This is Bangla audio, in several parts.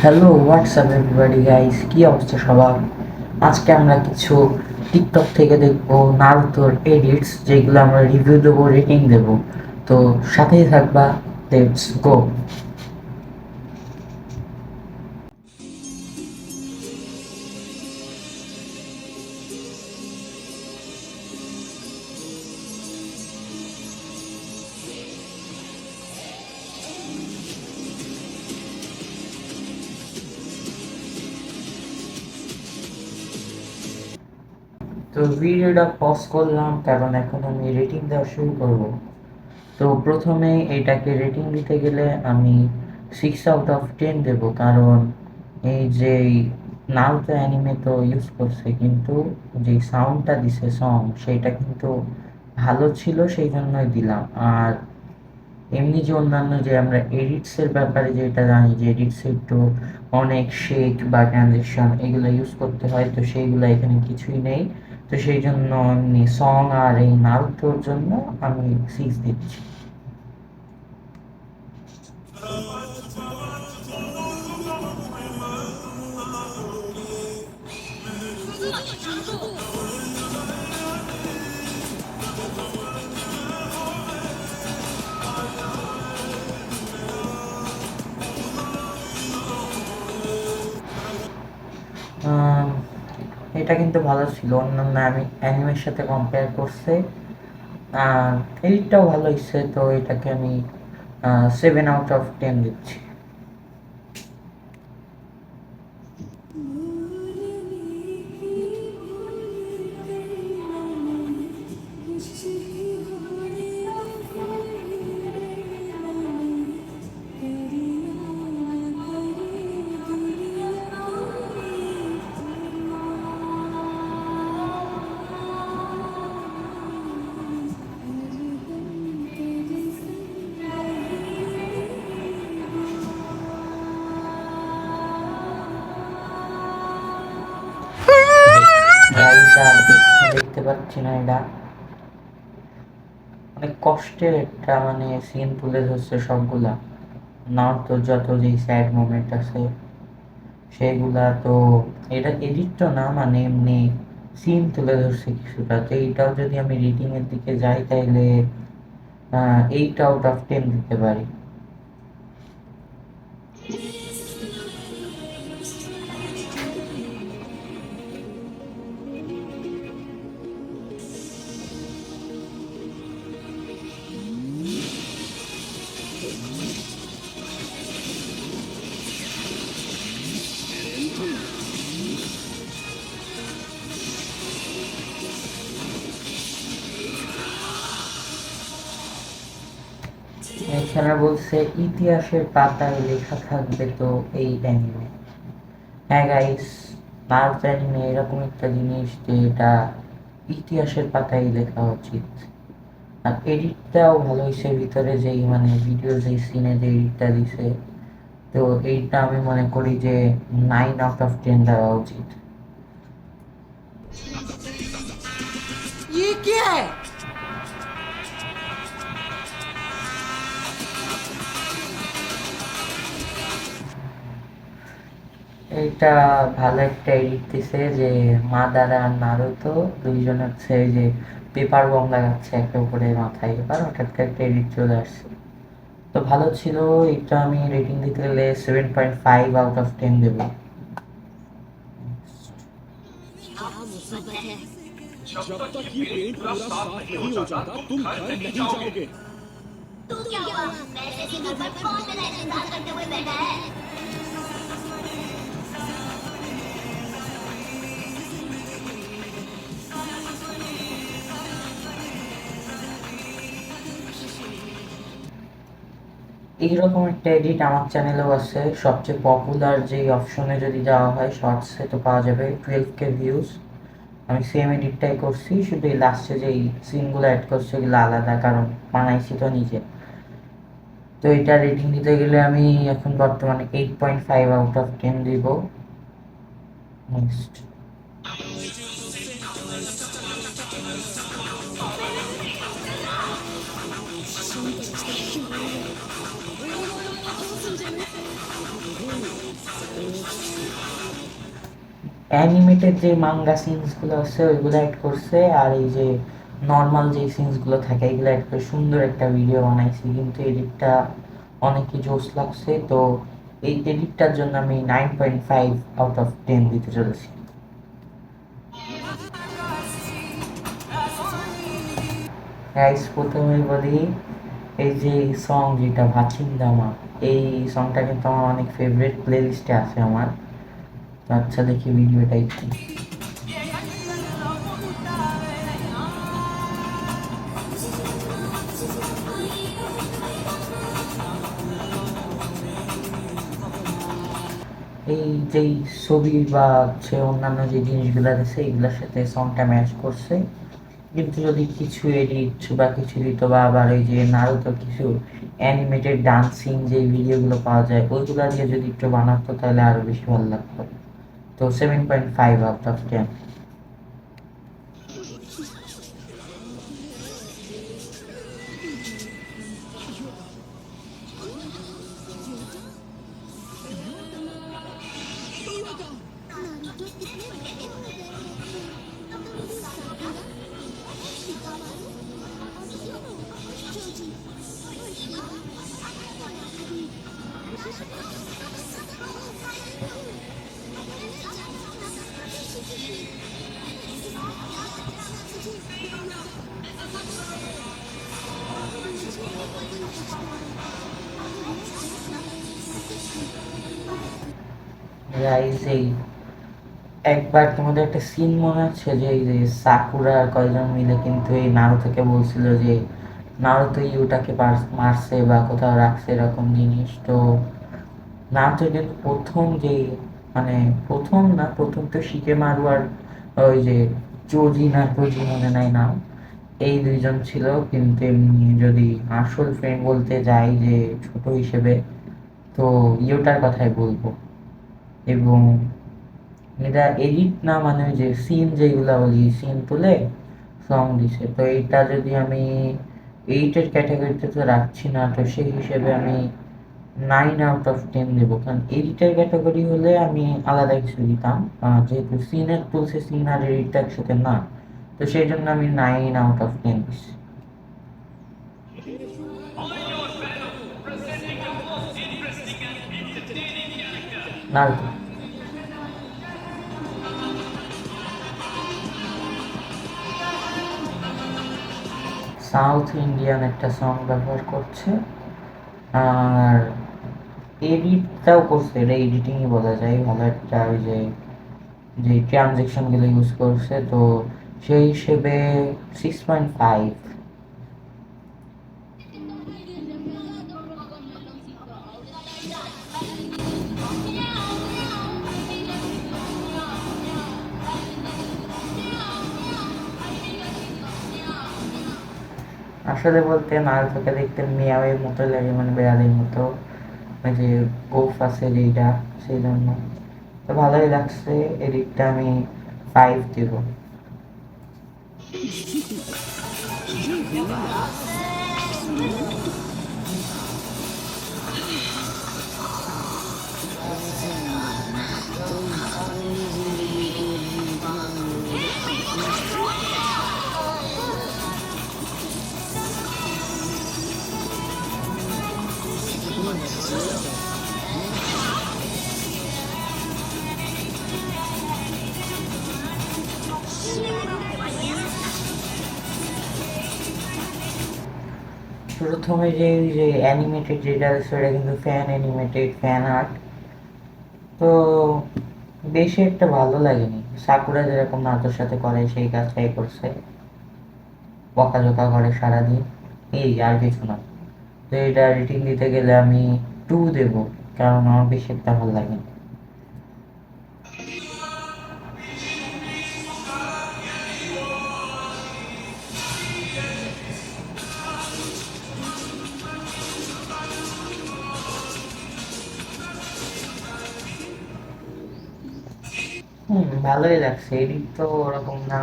হ্যালো হোয়াটসঅ্যাপ এভরিবডি গাইস, কি অবস্থা সবার? আজকে আমরা কিছু টিকটক থেকে দেখবো নারুতোর এডিটস, যেগুলো আমরা রিভিউ দেবো, রেটিং দেবো। তো সাথেই থাকবা, লেটস গো। তো ভিডিওটা পজ করলাম কারণ এখন আমি রেটিং দেওয়া শুরু করব। তো প্রথমে এটাকে রেটিং দিতে গেলে আমি 6 আউট অফ 10 দেবো, কারণ এই যে নারুতো অ্যানিমে তো ইউজ করছে, কিন্তু যে সাউন্ডটা দিছে সেইটা কিন্তু ভালো ছিল, সেই জন্যই দিলাম। আর এমনি যে অন্যান্য যে আমরা এডিটসের ব্যাপারে যেটা জানি, যে এডিটসে একটু অনেক শেক বা ট্রানজেকশন এগুলো ইউজ করতে হয়, তো সেইগুলো এখানে কিছুই নেই। তো সেই জন্য এমনি সং আর এই নারুতোর জন্য আমি 6 দিচ্ছি। আম, এটা কিন্তু ভালো ছিল, অন্যান্য আমি অ্যানিমের সাথে কম্পেয়ার করছে। আর এডিটটাও ভালো হয়েছে, তো এটাকে আমি 7 আউট অফ 10 দিচ্ছি। গাইস, আর দেখতে পাচ্ছি না, এটা অনেক কষ্টের একটা মানে সিন তুলে ধরছে সবগুলা। নারুতোর যত যেই স্যাড মোমেন্ট আছে সেগুলা, তো এটা এডিট তো না, মানে এমনি সিন তুলে ধরছে কিছুটা। তো এইটাও যদি আমি রেটিং এর দিকে যাই, তাইলে 8 আউট অফ 10 দিতে পারি। এখানে বলছে ইতিহাসের পাতায় লেখা থাকবে তো এই অ্যানিমে। হ্যাঁ গাইস, নারুতো অ্যানিমে এরকম একটা জিনিস যে এটা ইতিহাসের পাতায় লেখা উচিত। আর এডিটটাও ভালো হয়েছে, ভিতরে যেই মানে ভিডিও যেই সিনে যে এডিটটা দিছে, তো এইটা আমি মনে করি যে 9 আউট অফ 10 দেওয়া উচিত। ये क्या है? এইটা ভালো একটা এডিট দিছে, যে মাদারা আর নারুতো দুইজন হচ্ছে এই যে পেপার বম লাগাচ্ছে একে অপরের মাথায়, এবার হঠাৎ করে একটা এডিট চলে আসছে। তো ভালো ছিল। এটা আমি রেটিং দিতে গেলে 7.5 আউট অফ 10 দেবো। क्या मुसीबत है? जब तक ये पेंट पूरा साफ नहीं हो जाता तुम घर नहीं जाओगे। तू क्या हुआ? वैसे भी घर पर कौन मेरा इंतजार करते हुए बैठा है? এইরকম একটা এডিট আমার চ্যানেলেও আছে। সবচেয়ে পপুলার যেই অপশনে যদি যাওয়া হয় শর্টসে, তো পাওয়া যাবে 12K ভিউজ। আমি সেম এডিটটাই করছি, শুধু এই লাস্টে যেই সিনগুলো অ্যাড করছি ওগুলো আলাদা, কারণ বানাইছি তো নিজে। তো এটা রেটিং দিতে গেলে আমি এখন বর্তমানে 8.5 আউট অফ 10 দিব। নেক্সট। অ্যানিমেটেড যে মাঙ্গা সিনসগুলো আছে ওইগুলো অ্যাড করছে, আর এই যে নর্মাল যে সিনসগুলো থাকে এগুলো অ্যাড করে সুন্দর একটা ভিডিও বানাইছি, কিন্তু এডিটটা অনেকই জোস লাগছে। তো এই এডিটটার জন্য আমি 9.5 আউট অফ 10 দিতে চলেছি। গাইস প্রথমেই বলি, এই যে সং যেটা ভাচিন্দামা, এই সংটা কিন্তু আমার অনেক ফেভারিট প্লে লিস্টে আছে আমার। তো আচ্ছা দেখি ভিডিওটা একটু। এই যেই ছবি বা হচ্ছে অন্যান্য যে জিনিসগুলো আছে এগুলোর সাথে সংটা ম্যাচ করছে, কিন্তু যদি কিছু এডিট বা কিছু দিত বা আবার এই যে নারুতো কিছু অ্যানিমেটেড ডান্সিং যে ভিডিওগুলো পাওয়া যায় ওইগুলো দিয়ে যদি একটু বানাতো তাহলে আরো বেশি ভালো লাগতো। তো 7.5 আউট অফ 10। গাইস এই একবার তোমাদের একটা সিন মনে আছে যে এই যে সাকুরা আর কয়জন মিলে কিন্তু এই নারুতোকে বলছিল যে নারুতো ইউটাকে মারছে বা কোথাও রাখছে এরকম জিনিস। তো নারুতো কিন্তু প্রথম যে মানে প্রথম না, প্রথম তো শিকেমারু আর ওই যে চোজি না তোজি মনে নাই নাম, এই দুইজন ছিল। কিন্তু এমনি যদি আসল ফ্রেন্ড বলতে যাই যে ছোট হিসেবে, তো ইউটার কথাই বলবো। এবং এটা এডিট না, মানে ওই যে সিন যেগুলা বলি সিন তুলে সং দিছে, তো এইটা যদি আমি এইটের ক্যাটাগরিতে তো রাখছি না, তো সেই হিসেবে আমি 9 আউট অফ 10 দেবো। কারণ এডিটের ক্যাটাগরি হলে আমি আলাদা কিছু দিতাম, যেহেতু সিনের তুলছে সিন আর এডিটটা একসাথে না, তো সেই জন্য আমি 9 আউট অফ 10 দিচ্ছি। নারুতো সাউথ ইন্ডিয়ান একটা সং ব্যবহার করছে, আর এডিটটাও করছে, এটা এডিটিংই বলা যায়, ভালো একটা ওই যে যে ট্রানজেকশনগুলো ইউজ করছে, তো সেই হিসেবে 6.5। আসলে বলতে নারুতোকে দেখতে মিয়াওয়ের মতো লাগে, মানে বেড়ালের মতো, ওই যে গোফ আছে যেইটা, সেই জন্য তো ভালোই লাগছে। এডিটটা আমি 5 দিব। প্রথমে যে ওই যে অ্যানিমেটেড যেটা আছে ওটা কিন্তু ফ্যান অ্যানিমেটেড ফ্যান আর্ট, তো বেশি একটা ভালো লাগেনি। সাকুরা যেরকম নাটোর সাথে করে সেই কাজটাই করছে, বকাঝকা করে সারাদিন, এই আর কিছু না। তো এটা রেটিং দিতে গেলে আমি 2 দেব, কারণ আমার বেশি একটা ভালো লাগেনি। ভালোই লাগছে, এডিট তো ওরকম না,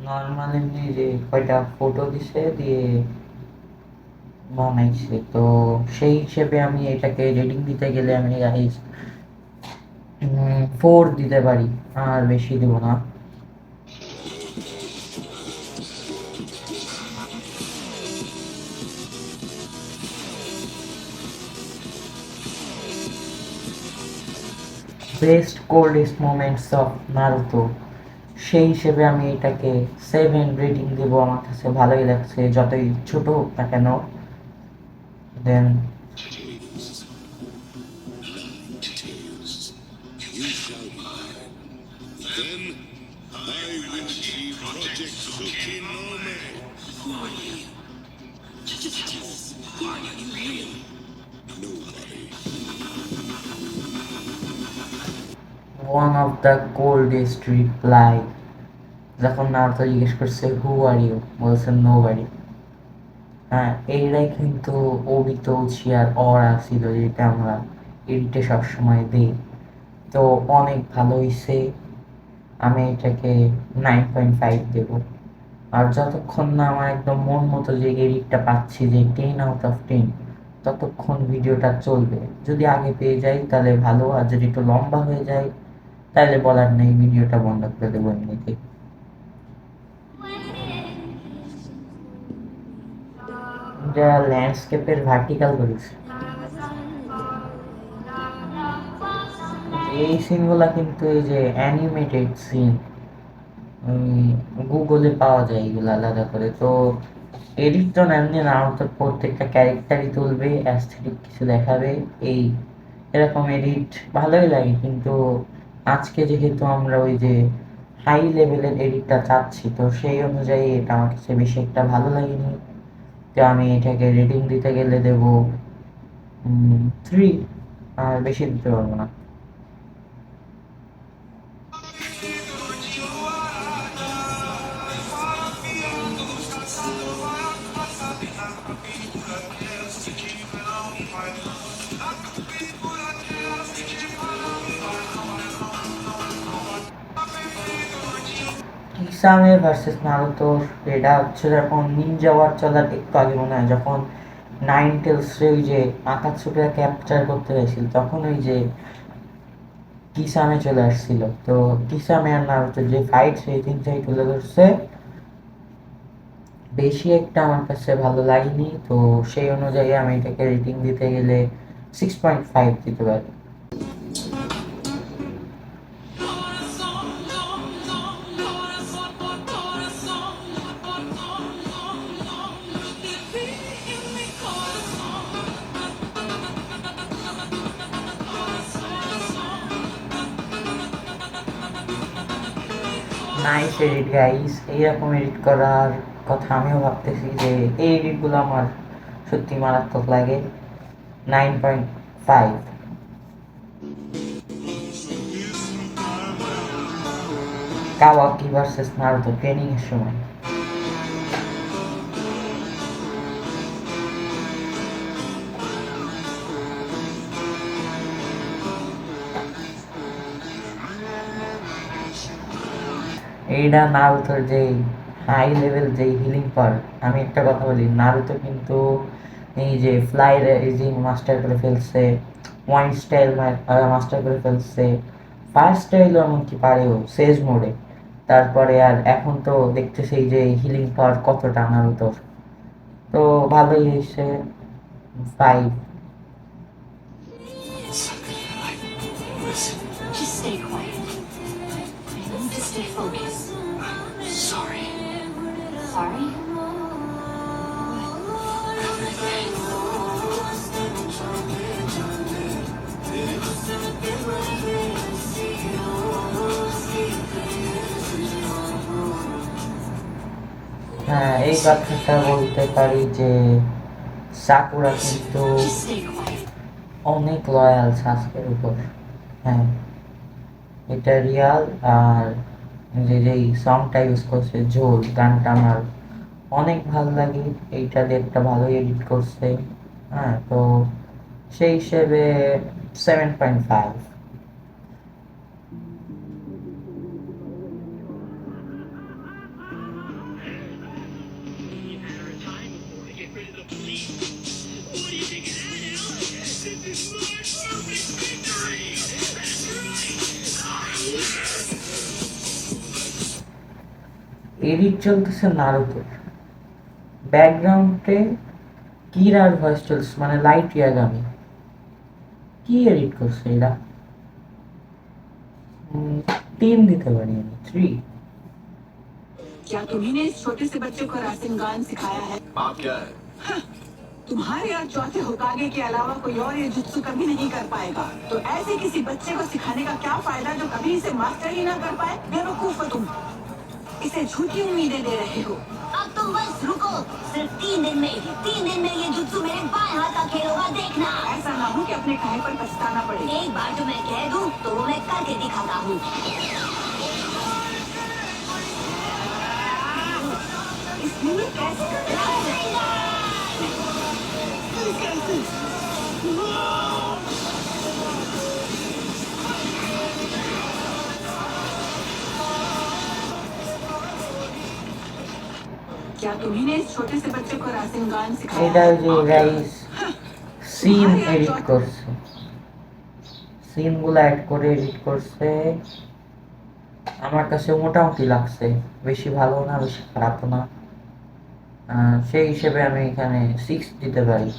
নর্মাল এমনি যে কয়টা ফটো দিছে দিয়ে বানাইছে, তো সেই হিসেবে আমি এটাকে রেটিং দিতে গেলে আমি গাইস ফোর দিতে পারি, আর বেশি দিব না। Best coldest moments of Naruto, সেই হিসেবে আমি এটাকে 7 রেটিং দেব। আমার কাছে ভালোই লাগছে, যতই ছোট হোক না কেন। দেন You shall buy. Then I will be Project Tsukinome. Who are you? Just tell us, who are you really? Nobody. One of the coldest reply, যখন নারুতো জিজ্ঞেস করছে হু আর ইউ, বলছে নো বাড়ি। হ্যাঁ, এইটাই কিন্তু অবিত উচিয়ার অরা ছিল, যেটা আমরা এডিটে সবসময় দিই। তো অনেক ভালো হয়েছে, আমি এটাকে 9.5 দেব। আর যতক্ষণ না আমার একদম মন মতো যে এডিটটা পাচ্ছি, যে 10 out of 10, ততক্ষণ ভিডিওটা চলবে। যদি আগে পেয়ে যাই তাহলে ভালো, আর যদি একটু লম্বা হয়ে যায় তাহলে বলার নেই, ভিডিওটা বন্ধ করে দেবো এমনিতে। এটা ল্যান্ডস্কেপের ভার্টিক্যাল করেছে। এই সিনগুলা কিন্তু এই যে অ্যানিমেটেড সিন, গুগলে পাওয়া যায় এগুলো আলাদা করে। তো এডিট তো এমনি না, তো প্রত্যেকটা ক্যারেক্টারই তুলবে, অ্যাস্থেটিক কিছু দেখাবে, এই এরকম এডিট ভালোই লাগে। কিন্তু আজকে যেহেতু আমরা ওই যে হাই লেভেলের এডিটটা চাচ্ছি, তো সেই অনুযায়ী এটা আমার কাছে বেশি একটা ভালো লাগেনি। তো আমি এটাকে রেটিং দিতে গেলে দেব 3, আর বেশি দিতে পারবো না। কিসামে ভার্সেস নারুতো, এটা হচ্ছে যখন নিনজা ওয়ার চলার একটু আগে মনে হয়, যখন নাইন টেলসে ওই যে আকাতসুকিরা ক্যাপচার করতে হয়েছিল, তখন ওই যে কিসামে চলে আসছিল। তো কিসামে আর নারুতো যে ফাইট, সেই তিনটাই তুলে ধরছে। বেশি একটা আমার কাছে ভালো লাগেনি, তো সেই অনুযায়ী আমি এটাকে রেটিং দিতে গেলে 6.5 দিতে পারি। নাইস এডিট গাইস, এইরকম এডিট করার কথা আমিও ভাবতেছি, যে এই এডিটগুলো আমার সত্যি মারাত্মক লাগে। 9.5। কাওয়াকি ভার্সেস নারুতো ট্রেনিং এর সময়, এইটা নারুতোর যে হাই লেভেল যে হিলিং পাওয়ার। আমি একটা কথা বলি, নারুতো কিন্তু এই যে ফ্লাই রেজিং মাস্টার করে ফেলছে, ওয়াইন স্টাইল মাস্টার করে ফেলছে, ফায়ার স্টাইলও এমনকি পারেও সেজ মোডে। তারপরে আর এখন তো দেখতেছি এই যে হিলিং পাওয়ার কতটা নারুতোর। তো ভালোই হয়েছে, 5। Listen, just stay quiet. I need to stay focused. Sorry. Sorry? Everything. হ্যাঁ, এই কথাটা বলতে পারি যে সাকুরা কিন্তু Just stay quiet. অনেক লয়াল সাস্কের উপর। হ্যাঁ, এটা রিয়াল। আর যে যেই সংটা ইউজ করছে ঝোল, গানটা আমার অনেক ভালো লাগে। এইটা দিয়ে একটা ভালো এডিট করছে। হ্যাঁ, তো সেই হিসেবে 7.5। এডিট চলতেছে নারুতোর, ব্যাকগ্রাউন্ডে কিরার ভয়েস চলছে, মানে লাইট ইয়াগামি। কি এডিট করছে এরা? 3 দিতে পারি আমি, 3। क्या तुम्ही ने इस छोटे से बच्चे को रासेनगान सिखाया है? आप क्या है? तुम्हारे और चौथे होकागे के अलावा कोई और ये जुत्सु कभी नहीं कर पाएगा। तो ऐसे किसी बच्चे को सिखाने का क्या फायदा जो कभी इसे मास्टर ही ना कर पाए? बेवकूफ हो तुम, इसे झूठी उम्मीदें दे रहे हो। अब तुम बस रुको, सिर्फ 3 दिन में ये जुत्सु मेरे बाएं हाथ का खेल होगा, देखना। ऐसा ना हो कि अपने कहे पर पछताना पड़े। एक बार जो मैं कह दूं तो वो मैं करके दिखाता हूँ। इसलिए कैसे क्या तुम्ही ने इस छोटे से बच्चे को रासेनगान सिखाया এটা है? যে গাইস সিন এডিট করছে, সিনগুলো অ্যাড করে এডিট করছে। আমার কাছে মোটামুটি লাগছে, বেশি ভালো না বেশি খারাপ না। সেই হিসেবে আমি এখানে 6 দিতে পারি।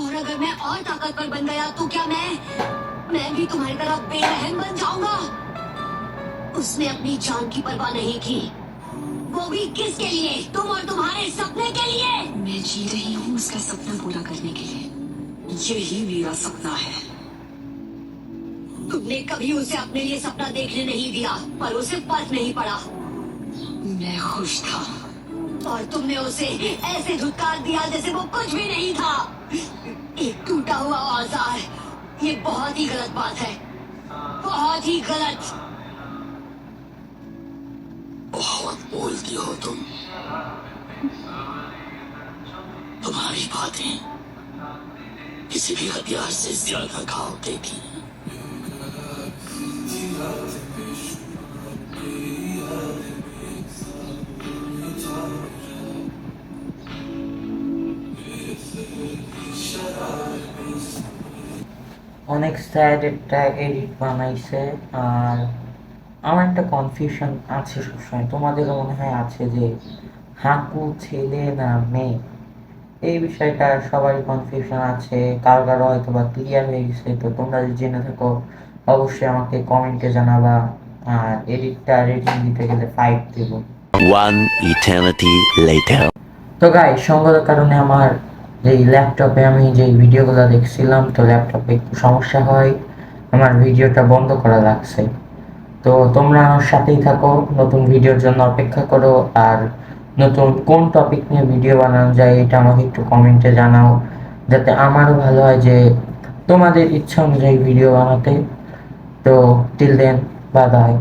और अगर मैं और ताकतवर बन गया तो क्या मैं भी तुम्हारी तरह बेरहम बन जाऊंगा? उसने अपनी जान की परवाह नहीं की, वो भी किसके लिए? तुम और तुम्हारे सपने के लिए। मैं जी रही हूँ उसका सपना पूरा करने के लिए। यही मेरा सपना है। तुमने कभी उसे अपने लिए सपना देखने नहीं दिया, पर उसे फर्क नहीं पड़ा। मैं खुश था। और तुमने उसे ऐसे धुतकार दिया जैसे वो कुछ भी नहीं था। एक टूटा हुआ औजार, ये बहुत ही गलत बात है, बहुत ही गलत। बहुत बोलती हो तुम। तुम्हारी बातें किसी भी हथियार से ज्यादा घाव देती हैं। অনেক স্যাড একটা এডিট বানাইছে। আর আমার একটা কনফিউশন আছে সবসময়, তোমাদেরও মনে হয় আছে, যে হাকু ছেলে না মেয়ে, এই বিষয়টা সবারই কনফিউশন আছে। কারো কারো হয়তো বা ক্লিয়ার হয়ে গেছে, তো তোমরা যদি জেনে থাকো অবশ্যই আমাকে কমেন্টে জানাবা। আর এডিটটা রেটিং দিতে গেলে 5 দেবো। One eternity later. তো গাইস, সঙ্গত কারণে আমার যেই ল্যাপটপে আমি যেই ভিডিওগুলো দেখছিলাম, তো ল্যাপটপে একটু সমস্যা হয়, আমার ভিডিওটা বন্ধ করা লাগছে। তো তোমরা আমার সাথেই থাকো, নতুন ভিডিওর জন্য অপেক্ষা করো। আর নতুন কোন টপিক নিয়ে ভিডিও বানানো যায় এটা আমাকে একটু কমেন্টে জানাও, যাতে আমারও ভালো হয় যে তোমাদের ইচ্ছা অনুযায়ী ভিডিও বানাতে। তো টিল দেন, বাই বাই।